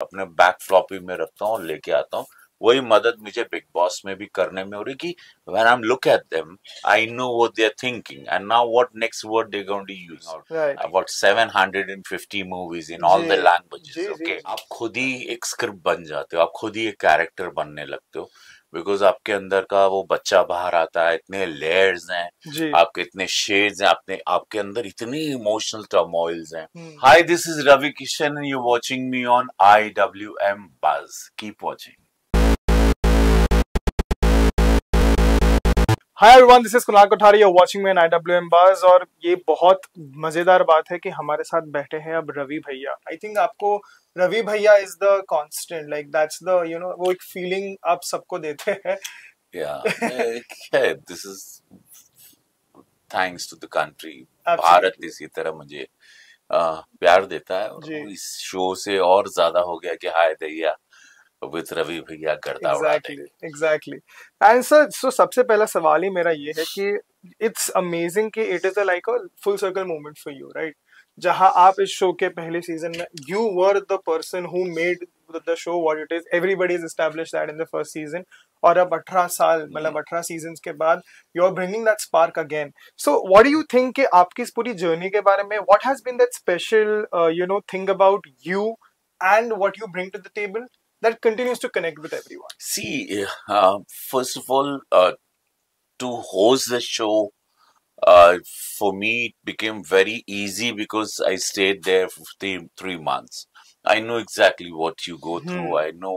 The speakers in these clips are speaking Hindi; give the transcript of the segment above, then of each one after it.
अपने बैक फ्लॉपी में रखता हूँ और लेके आता हूँ। वही मदद मुझे बिग बॉस में भी करने में हो रही कि when I am look at them I know what they are thinking and now what next word they going to use right. About 750 movies in all जी द लैंग्वेजेस। जी जी ओके, आप खुद ही एक स्क्रिप्ट बन जाते हो, आप खुद ही एक कैरेक्टर बनने लगते हो, बिकॉज आपके अंदर का वो बच्चा बाहर आता है। इतने लेयर्स हैं, जी। आपके इतने शेड्स हैं, आपने आपके अंदर इतनी इमोशनल टर्मोइल्स हैं। हम्म। Hi, this is Ravi Kishan and you're watching me on IWM Buzz. Keep watching. Hi everyone, this is Kunal Kothari, you are watching me on IWM Buzz. और ये बहुत मजेदार बात है कि हमारे साथ बैठे हैं अब रवि भैया। आई थिंक आपको रवि भैया is the constant, like that's the वो एक फीलिंग आप सबको देते हैं। Yeah, yeah, this is thanks to the country. Bharat Absolutely. इसी तरह मुझे प्यार देता है और जी इस शो से और ज्यादा हो गया कि हाय दैया विद रवि भैया गर्दा उड़ा एग्जैक्टली देंगे। एग्जैक्टली। एंड सर, सो सबसे पहला सवाल ही मेरा ये है कि इट्स अमेजिंग कि it is like a full circle moment for you, right? जहां आप इस शो के पहले सीजन में you were the person who made the show what it is, everybody is established that in the first season. और अब 18 साल, मतलब 18 सीजन्स के बाद you are bringing that spark again. So what do you think कि आपकी इस पूरी जर्नी के बारे में, what has been that special thing about you and what you bring to the table that continues to connect with everyone? See, first of all, to host the show, for me it became very easy because I stayed there for 3 months. I know exactly what you go through. I know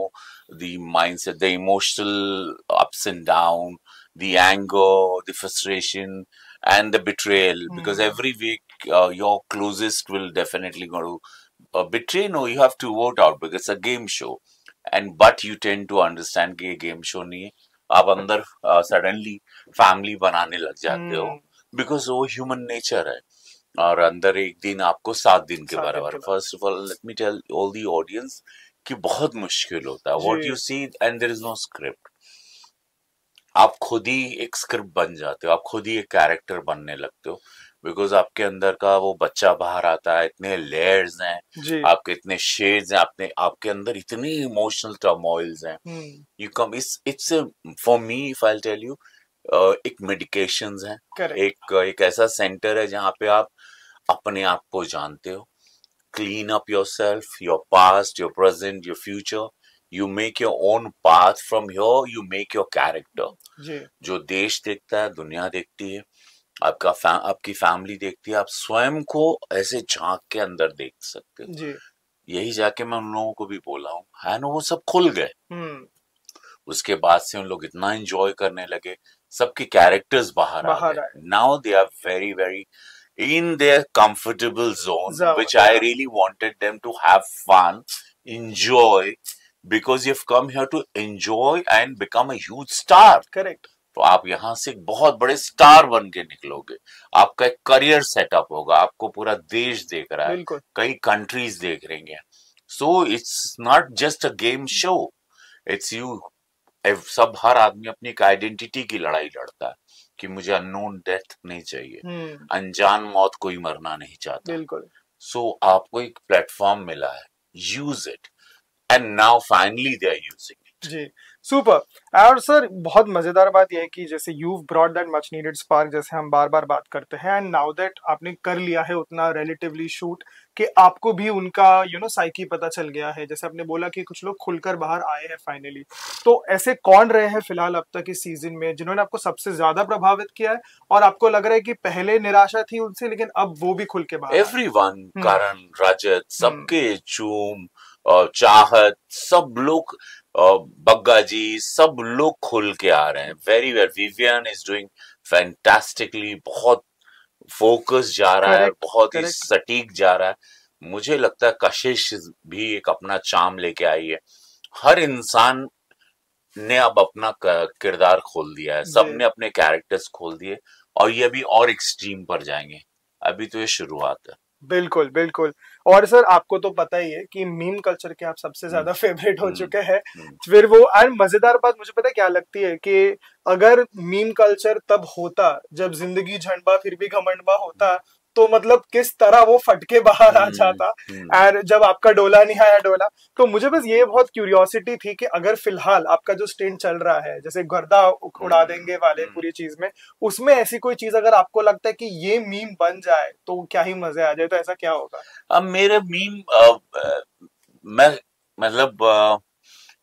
the mindset, the emotional ups and down, the anger, the frustration, and the betrayal. Because every week, your closest will definitely go to betray. No, you have to vote out because it's a game show. And but you tend to understand कि ये गेम शो नहीं है। आप अंदर सडनली फैमिली बनाने लग जाते हो, बिकॉज वो ह्यूमन नेचर है। और अंदर एक दिन आपको 7 दिन के 7 दिन बराबर। के बाद। First of all let me tell all the audience कि बहुत मुश्किल होता है। व्हाट जी you see and there is no script. आप खुद ही एक स्क्रिप्ट बन जाते हो, आप खुद ही एक कैरेक्टर बनने लगते हो, बिकॉज आपके अंदर का वो बच्चा बाहर आता है। इतने लेयर्स हैं, जी। आपके इतने शेड्स हैं, आपने आपके अंदर इतनी इमोशनल टर्मोइल्स हैं। You come it's for me if I tell you, एक मेडिकेशंस है, करेक्ट। एक ऐसा सेंटर है जहाँ पे आप अपने आप को जानते हो। Clean up yourself, your past, your present, your future. You make your own path from here. You make your character. जी जो देश देखता है, दुनिया देखती है, आपकी फैमिली देखती है, आप स्वयं को ऐसे झांक के अंदर देख सकते हो। जी। यही जाके मैं उन लोगों को भी बोला हूँ, है ना, वो सब खुल गए। उसके बाद से उन लोग इतना एंजॉय करने लगे, सबके कैरेक्टर्स बाहर आ बाहर गए। आए। Now they are very very in their comfortable zone, which I yeah. really wanted them to have fun, enjoy, because you've come here to enjoy and become a huge star. Correct. तो आप यहाँ से एक बहुत बड़े स्टार बन के निकलोगे। आपका एक करियर सेटअप होगा, आपको पूरा देश देख रहा है, बिल्कुल। कई कंट्रीज देख रही हैं। So it's not just a game show, it's you. सब हर आदमी अपनी एक आइडेंटिटी की लड़ाई लड़ता है कि मुझे अननोन डेथ नहीं चाहिए, अनजान मौत कोई मरना नहीं चाहता। बिल्कुल। सो आपको एक प्लेटफॉर्म मिला है, use it, and now finally they are using it. जी सुपर। और सर, बहुत मजेदार बात यह है कि जैसे you brought that much needed spark, जैसे हम बार बार बात करते हैं, एंड नाउ दैट आपने कर लिया है उतना रिलेटिवली शूट कि आपको भी उनका साइकी पता चल गया है। जैसे आपने बोला कि कुछ लोग खुलकर बाहर आए हैं फाइनली, तो ऐसे कौन रहे हैं फिलहाल अब तक इस सीजन में जिन्होंने आपको सबसे ज्यादा प्रभावित किया है और आपको लग रहा है कि पहले निराशा थी उनसे लेकिन अब वो भी खुल के बाहर? एवरीवन, करण, रजत, सबके चूम, चाहत, सब लोग, बग्गा जी, सब लोग खुल के आ रहे हैं। Very well, Vivian is doing fantastically, बहुत फोकस जा रहा है, बहुत ही सटीक जा रहा है। मुझे लगता है कशिश भी एक अपना चार्म लेके आई है। हर इंसान ने अब अपना किरदार खोल दिया है, सबने अपने कैरेक्टर्स खोल दिए और ये अभी और एक्सट्रीम पर जाएंगे। अभी तो ये शुरुआत है। बिल्कुल बिल्कुल। और सर, आपको तो पता ही है कि मीम कल्चर के आप सबसे ज्यादा फेवरेट हो चुके हैं। फिर वो एंड मजेदार बात मुझे पता है क्या लगती है कि अगर मीम कल्चर तब होता जब जिंदगी झंडा फिर भी घमंडा होता, तो मतलब किस तरह वो फट के बाहर आ जाता। एंड जब आपका डोला नहीं आया डोला, तो मुझे बस ये बहुत क्यूरियोसिटी थी कि अगर फिलहाल आपका जो स्टेंट चल रहा है, जैसे गर्दा उड़ा देंगे वाले पूरी चीज में, उसमें ऐसी कोई चीज अगर आपको लगता है कि ये मीम बन जाए तो क्या ही मजे आ जाए, तो ऐसा क्या होगा? अब मेरे मीम मैं मतलब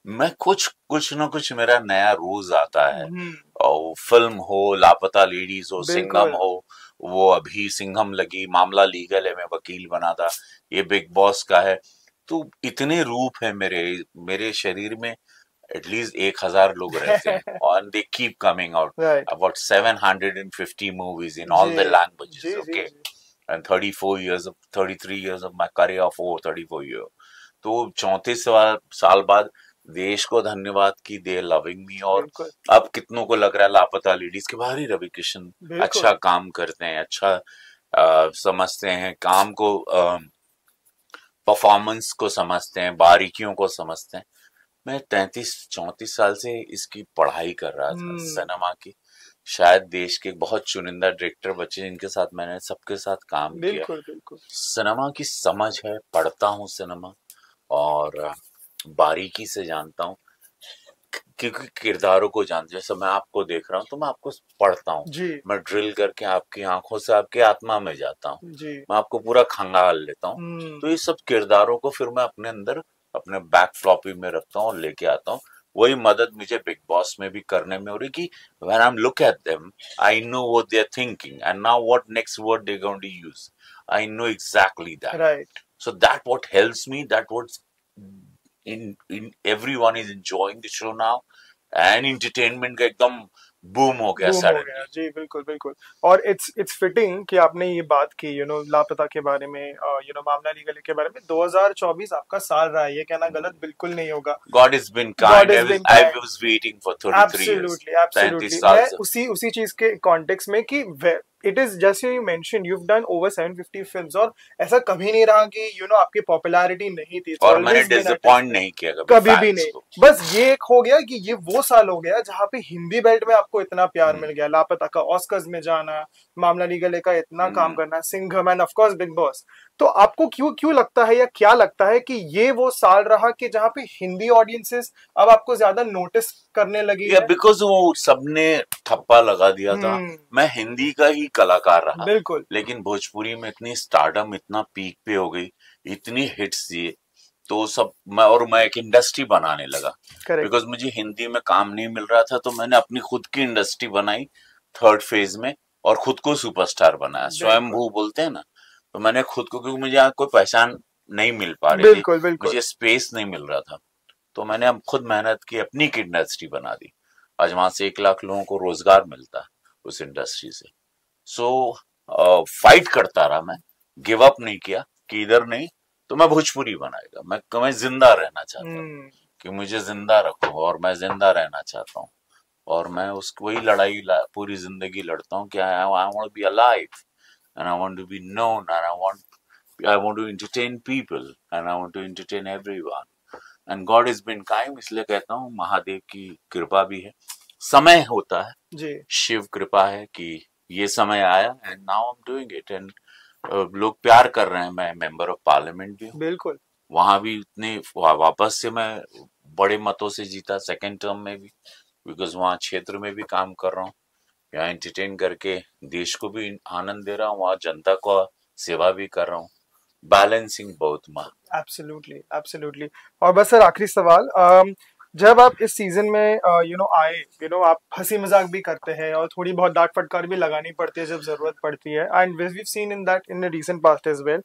मैं कुछ कुछ ना कुछ मेरा नया रोज आता है। और फिल्म हो, लापता लेडीज हो, सिंघम बिल्कुल। हो, वो अभी सिंघम लगी, मामला लीगल है, मैं वकील बना था, ये बिग बॉस का है। तो इतने रूप है मेरे मेरे शरीर में, एटलीस्ट 1,000 लोग रहते हैं और they keep coming out. Right. About 750 movies in जी all the languages, जी जी okay? जी। And 33 years of my career, for 34 years. तो 34 साल बाद देश को धन्यवाद कि दे लविंग मी। और बिल्कुल अब कितनों को लग रहा है लापता लेडीज के बाहर ही रवि किशन अच्छा बिल्कुल। काम करते हैं, अच्छा समझते हैं काम को, परफॉर्मेंस को समझते हैं, बारीकियों को समझते हैं। मैं 33-34 साल से इसकी पढ़ाई कर रहा था सिनेमा की। शायद देश के बहुत चुनिंदा डायरेक्टर बचे जिनके साथ मैंने सबके साथ काम किया। बिल्कुल बिल्कुल। सिनेमा की समझ है, पढ़ता हूँ सिनेमा और बारीकी से जानता हूँ, क्योंकि किरदारों को जानते, जैसे मैं आपको देख रहा हूँ तो मैं आपको पढ़ता हूँ, जी मैं ड्रिल करके आपकी आंखों से आपकी आत्मा में जाता हूँ, जी। मैं आपको पूरा खंगाल लेता हूँ। तो ये सब किरदारों को फिर मैं अपने अंदर अपने बैक फ्लॉपी में रखता हूँ और लेके आता हूँ। वही मदद मुझे बिग बॉस में भी करने में हो रही कि when I am look at them, I know what they are thinking and now what next word they going to use, I know exactly that. Right. So that what helps me, that what in everyone is enjoying the show now, and entertainment का एकदम बूम हो गया बूम हो गया सडनली। जी। बिल्कुल बिल्कुल। और इट्स फिटिंग कि आपने ये बात की, लापता के बारे में, मामला लीगल के बारे में। 2024 आपका साल रहा है, ये कहना गलत बिल्कुल नहीं होगा। God has been God kind. Is been I kind. was waiting for 33 years, absolutely absolutely. 33 साल मैं से। उसी उसी चीज के कॉन्टेक्स्ट में कि it is just you mention you done over 750 films, और ऐसा कभी नहीं रहा कि आपकी पॉपुलैरिटी नहीं थी। इट्स और मैंने always been a disappoint testament. नहीं किया कभी कभी भी फैंस नहीं। को। बस ये एक हो गया कि ये वो साल हो गया जहां पे हिंदी बेल्ट में आपको इतना प्यार हम्म, मिल गया, लापता का ऑस्कर्स में जाना, मामला लीगल का इतना काम हम्म। करना, Singham end of course big boss. तो आपको क्यों क्यों लगता है, या क्या लगता है कि ये वो साल रहा कि जहां पे हिंदी ऑडियंसेस अब आपको ज्यादा नोटिस करने लगी या है? बिकॉज वो सबने ठप्पा लगा दिया था। हम्म। मैं हिंदी का ही कलाकार रहा, बिल्कुल। लेकिन भोजपुरी में इतनी स्टारडम, इतना पीक पे हो गई, इतनी हिट्स दिए, तो सब मैं एक इंडस्ट्री बनाने लगा। करेक्ट। बिकॉज मुझे हिंदी में काम नहीं मिल रहा था, तो मैंने अपनी खुद की इंडस्ट्री बनाई थर्ड फेज में, और खुद को सुपरस्टार बनाया, बिल्कुल स्वयंभू बोलते हैं ना। तो मैंने खुद को, क्योंकि मुझे यहाँ कोई पहचान नहीं मिल पा रही थी, बिल्कुल बिल्कुल। मुझे स्पेस नहीं मिल रहा था, तो मैंने अब खुद मेहनत की, अपनी एक इंडस्ट्री बना दी। आज वहां से 1 लाख लोगों को रोजगार मिलता है उस इंडस्ट्री से। सो फाइट करता रहा मैं, गिव अप नहीं किया कि इधर नहीं तो मैं भोजपुरी बनाएगा। मैं जिंदा रहना चाहता हूँ हम्म। कि मुझे जिंदा रखो, और मैं जिंदा रहना चाहता हूँ। और मैं उस वही लड़ाई पूरी जिंदगी लड़ता हूँ कि I want to be alive and I want to be known and I want to entertain people and I want to entertain everyone. And God is been kind, इसलिए कहता हूँ महादेव की कृपा भी है, समय होता है, जी शिव कृपा है कि ये समय आया and now I am doing it. And लोग प्यार कर रहे हैं, मैं मेंबर ऑफ पार्लियामेंट भी हूँ, बिल्कुल। वहां भी इतने वापस से मैं बड़े मतों से जीता सेकेंड टर्म में भी, बिकॉज वहाँ क्षेत्र में भी काम कर रहा हूँ, यहाँ एंटरटेन करके देश को भी आनंद दे रहा हूँ, वहाँ जनता को सेवा भी कर रहा हूँ, बैलेंसिंग बहुत माँ। Absolutely absolutely. और बस सर आखिरी सवाल, जब आप इस सीजन में आए, आप हंसी मजाक भी करते हैं और थोड़ी बहुत डांट फटकार भी लगानी पड़ती है जब जरूरत पड़ती है, and we seen in that in the recent past as well.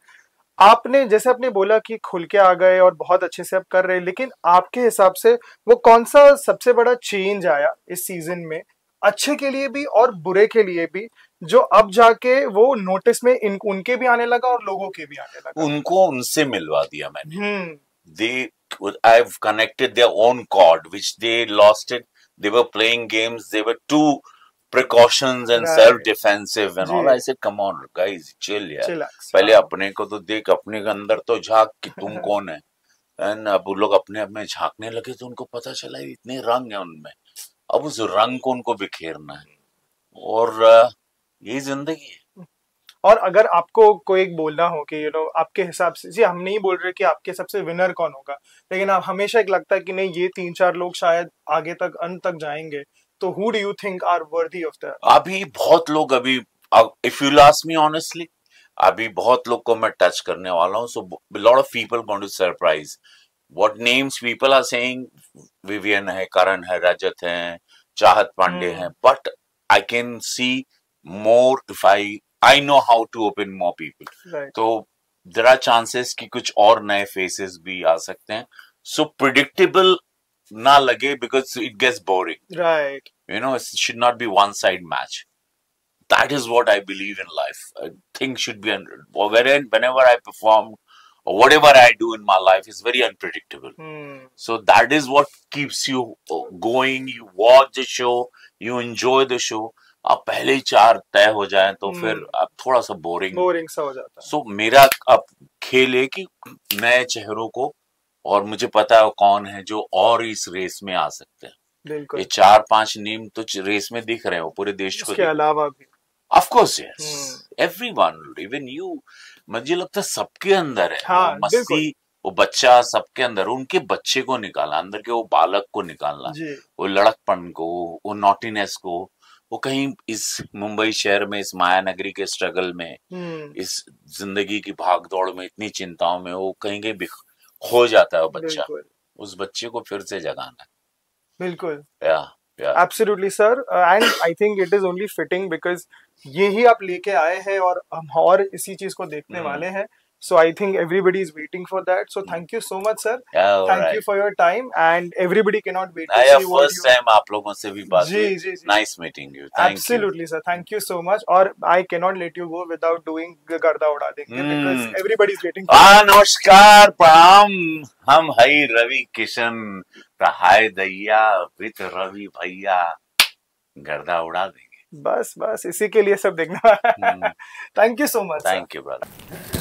आपने जैसे आपने बोला कि खुल के आ गए और बहुत अच्छे से आप कर रहे हैं, लेकिन आपके हिसाब से वो कौन सा सबसे बड़ा चेंज आया इस सीजन में, अच्छे के लिए भी और बुरे के लिए भी, जो अब जाके वो नोटिस में उनके भी आने लगा और लोगों के भी आने लगा? उनको उनसे मिलवा दिया मैंने। हम्म। they I've connected their own cord which they lost it. They were playing games, they were too precautions and self right. defensive and जी। all. I said come on guys, chill यार, चिलैक्स। पहले हाँ। अपने को तो देख, अपने के अंदर तो झांक कि तुम कौन है। एंड अब वो लोग अपने आप में झांकने लगे तो उनको पता चला इतने रंग है उनमें, अब उस रंग को उनको बिखेरना है, और यही जिंदगी है। और अगर आपको कोई एक बोलना हो कि आपके हिसाब से, जी हम नहीं बोल रहे कि आपके हिसाब से विनर कौन होगा, लेकिन आप हमेशा एक लगता है कि नहीं ये 3-4 लोग शायद आगे तक अंत तक जाएंगे, तो who do you think are worthy of that? अभी बहुत लोग, अभी if you ask me honestly, अभी बहुत लोग को मैं टच करने वाला हूँ. So lot of people going to surprise. What names people are saying, Vivian है, करण है, रजत है, चाहत पांडे है, but I can see more if I know how to open more people. Right तो देयर आर चांसेस कि कुछ और नए फेसेस भी आ सकते हैं. सो प्रिडिक्टेबल ना लगे, because it gets boring. Right It should not be one side match. That is what I believe in life. Things should be, whenever I perform or whatever I do in my life is very unpredictable. So that is what keeps you going. You watch the show, you enjoy the show. अब पहले ही 4 तय हो जाए तो फिर अब थोड़ा सा बोरिंग सा हो जाता है. सो मेरा अब खेल है कि नए चेहरों को, और मुझे पता है कौन है जो और इस रेस में आ सकते हैं. बिल्कुल. ये 4-5 नेम तो रेस में दिख रहे हो पूरे देश को. इसके अलावा भी of course yes, everyone, even you. मुझे लगता है सबके अंदर है. हाँ, वो मस्ती, वो बच्चा सबके अंदर, उनके बच्चे को निकालना, अंदर के वो बालक को निकालना, वो लड़कपन को, वो नॉटीनेस को, वो कहीं इस मुंबई शहर में, इस माया नगरी के स्ट्रगल में, इस जिंदगी की भागदौड़ में, इतनी चिंताओं में वो कहीं खो जाता है वो बच्चा. उस बच्चे को फिर से जगाना है. बिल्कुल. Yeah. Absolutely, sir. And I think it is only fitting because यही आप लेके आए हैं और हम और इसी चीज को देखने वाले हैं. So I think everybody is waiting for that. So thank you so much, sir. Thank you for your time, and everybody cannot wait to see what first time आप लोगों से भी बात हुई. जी. Nice meeting you. Absolutely, sir. Thank you so much. और I cannot let you go without doing गर्दा उड़ा देंगे because everybody is waiting. नमस्कार, प्रणाम. हम हई रवि किशन, हाय दैया विद रवि भैया, गर्दा उड़ा देंगे. बस इसी के लिए सब देखना. Thank you so much. Thank you brother.